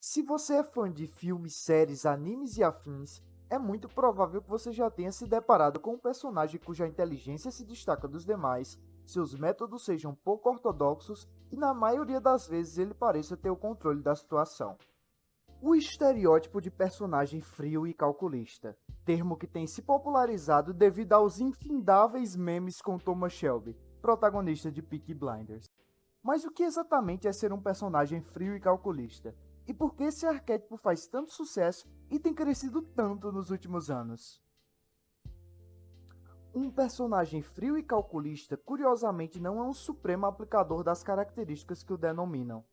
Se você é fã de filmes, séries, animes e afins, é muito provável que você já tenha se deparado com um personagem cuja inteligência se destaca dos demais, seus métodos sejam pouco ortodoxos e, na maioria das vezes, ele pareça ter o controle da situação. O estereótipo de personagem frio e calculista, termo que tem se popularizado devido aos infindáveis memes com Thomas Shelby, protagonista de Peaky Blinders. Mas o que exatamente é ser um personagem frio e calculista? E por que esse arquétipo faz tanto sucesso e tem crescido tanto nos últimos anos? Um personagem frio e calculista, curiosamente, não é um supremo aplicador das características que o denominam.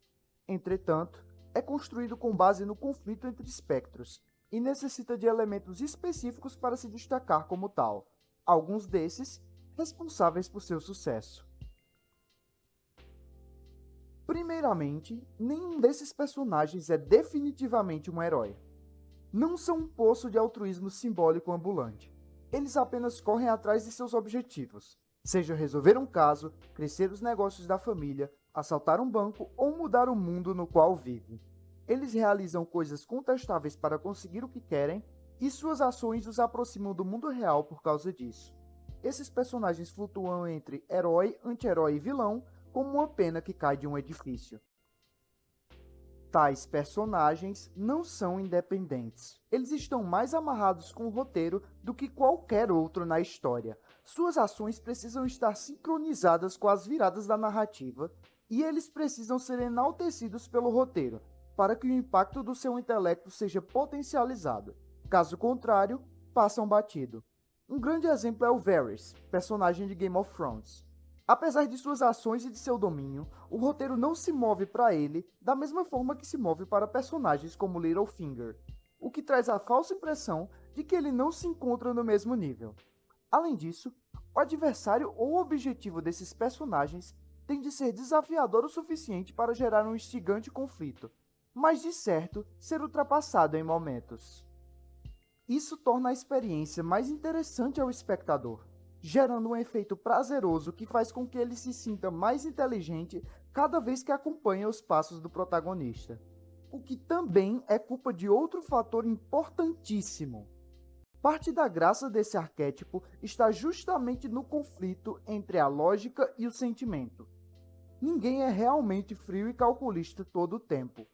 Entretanto, é construído com base no conflito entre espectros e necessita de elementos específicos para se destacar como tal, alguns desses responsáveis por seu sucesso. Primeiramente, nenhum desses personagens é definitivamente um herói. Não são um poço de altruísmo simbólico ambulante. Eles apenas correm atrás de seus objetivos, seja resolver um caso, crescer os negócios da família, assaltar um banco ou mudar o mundo no qual vivem. Eles realizam coisas contestáveis para conseguir o que querem e suas ações os aproximam do mundo real por causa disso. Esses personagens flutuam entre herói, anti-herói e vilão, como uma pena que cai de um edifício. Tais personagens não são independentes. Eles estão mais amarrados com o roteiro do que qualquer outro na história. Suas ações precisam estar sincronizadas com as viradas da narrativa e eles precisam ser enaltecidos pelo roteiro, para que o impacto do seu intelecto seja potencializado. Caso contrário, passam batido. Um grande exemplo é o Varys, personagem de Game of Thrones. Apesar de suas ações e de seu domínio, o roteiro não se move para ele da mesma forma que se move para personagens como Littlefinger, o que traz a falsa impressão de que ele não se encontra no mesmo nível. Além disso, o adversário ou objetivo desses personagens tem de ser desafiador o suficiente para gerar um instigante conflito, mas de certo ser ultrapassado em momentos. Isso torna a experiência mais interessante ao espectador, gerando um efeito prazeroso que faz com que ele se sinta mais inteligente cada vez que acompanha os passos do protagonista. O que também é culpa de outro fator importantíssimo. Parte da graça desse arquétipo está justamente no conflito entre a lógica e o sentimento. Ninguém é realmente frio e calculista todo o tempo.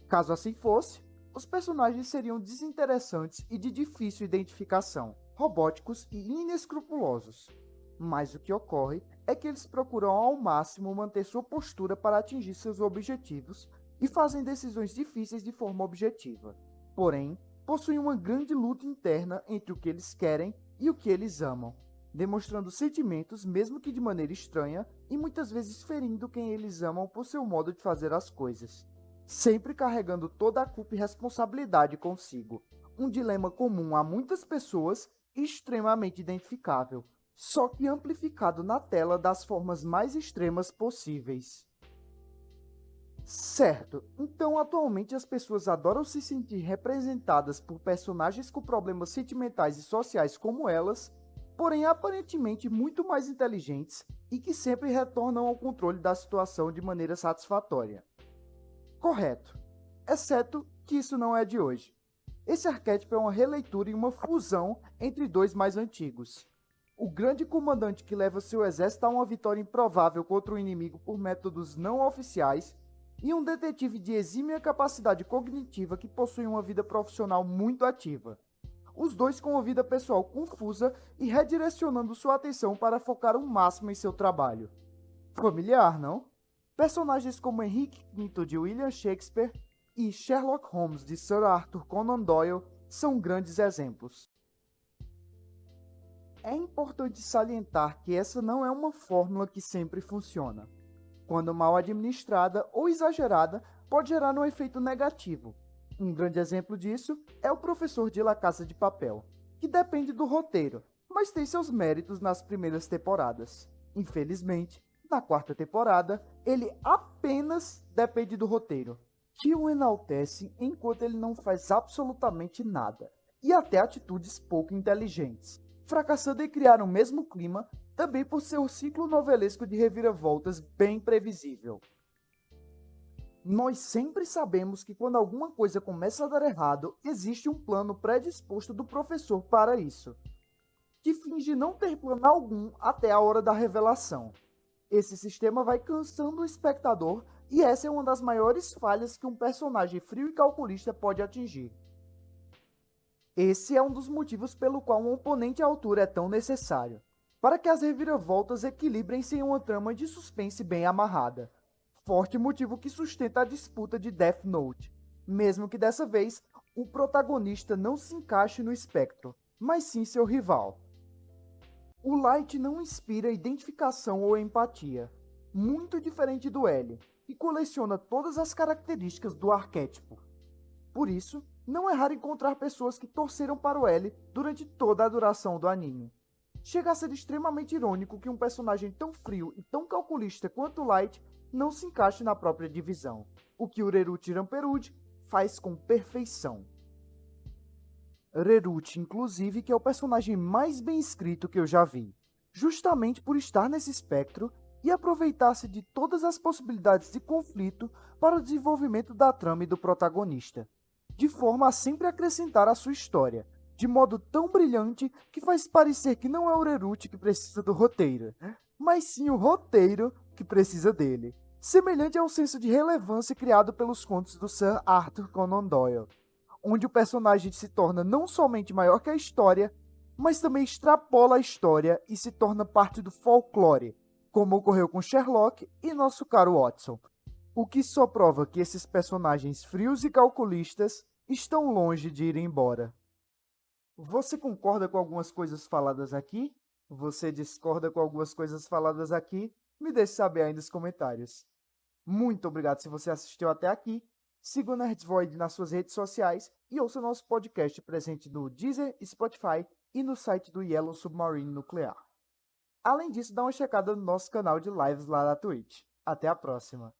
Caso assim fosse, os personagens seriam desinteressantes e de difícil identificação, robóticos e inescrupulosos. Mas o que ocorre é que eles procuram ao máximo manter sua postura para atingir seus objetivos e fazem decisões difíceis de forma objetiva. Porém, possuem uma grande luta interna entre o que eles querem e o que eles amam, demonstrando sentimentos mesmo que de maneira estranha e muitas vezes ferindo quem eles amam por seu modo de fazer as coisas, sempre carregando toda a culpa e responsabilidade consigo. Um dilema comum a muitas pessoas e extremamente identificável, só que amplificado na tela das formas mais extremas possíveis. Certo, então atualmente as pessoas adoram se sentir representadas por personagens com problemas sentimentais e sociais como elas, porém aparentemente muito mais inteligentes e que sempre retornam ao controle da situação de maneira satisfatória. Correto, exceto que isso não é de hoje. Esse arquétipo é uma releitura e uma fusão entre dois mais antigos. O grande comandante que leva seu exército a uma vitória improvável contra o inimigo por métodos não oficiais e um detetive de exímia capacidade cognitiva que possui uma vida profissional muito ativa. Os dois com uma vida pessoal confusa e redirecionando sua atenção para focar o máximo em seu trabalho. Familiar, não? Personagens como Henrique V de William Shakespeare e Sherlock Holmes de Sir Arthur Conan Doyle são grandes exemplos. É importante salientar que essa não é uma fórmula que sempre funciona. Quando mal administrada ou exagerada, pode gerar um efeito negativo. Um grande exemplo disso é o professor de La Casa de Papel, que depende do roteiro, mas tem seus méritos nas primeiras temporadas. Infelizmente, na quarta temporada, ele apenas depende do roteiro, que o enaltece enquanto ele não faz absolutamente nada, e até atitudes pouco inteligentes, fracassando em criar o mesmo clima, também por seu ciclo novelesco de reviravoltas bem previsível. Nós sempre sabemos que quando alguma coisa começa a dar errado, existe um plano predisposto do professor para isso, que finge não ter plano algum até a hora da revelação. Esse sistema vai cansando o espectador e essa é uma das maiores falhas que um personagem frio e calculista pode atingir. Esse é um dos motivos pelo qual um oponente à altura é tão necessário, para que as reviravoltas equilibrem-se em uma trama de suspense bem amarrada. Forte motivo que sustenta a disputa de Death Note, mesmo que dessa vez o protagonista não se encaixe no espectro, mas sim seu rival. O Light não inspira identificação ou empatia, muito diferente do L, que coleciona todas as características do arquétipo. Por isso, não é raro encontrar pessoas que torceram para o L durante toda a duração do anime. Chega a ser extremamente irônico que um personagem tão frio e tão calculista quanto o Light não se encaixe na própria divisão, o que Ureruchi Ramperude faz com perfeição. Reruchi, inclusive, que é o personagem mais bem escrito que eu já vi, justamente por estar nesse espectro e aproveitar-se de todas as possibilidades de conflito para o desenvolvimento da trama e do protagonista, de forma a sempre acrescentar a sua história, de modo tão brilhante que faz parecer que não é o Reruchi que precisa do roteiro, mas sim o roteiro que precisa dele, semelhante ao senso de relevância criado pelos contos do Sir Arthur Conan Doyle, onde o personagem se torna não somente maior que a história, mas também extrapola a história e se torna parte do folclore, como ocorreu com Sherlock e nosso caro Watson, o que só prova que esses personagens frios e calculistas estão longe de ir embora. Você concorda com algumas coisas faladas aqui? Você discorda com algumas coisas faladas aqui? Me deixe saber aí nos comentários. Muito obrigado se você assistiu até aqui. Siga o Nerdsvoid nas suas redes sociais e ouça nosso podcast presente no Deezer, Spotify e no site do Yellow Submarine Nuclear. Além disso, dá uma checada no nosso canal de lives lá na Twitch. Até a próxima!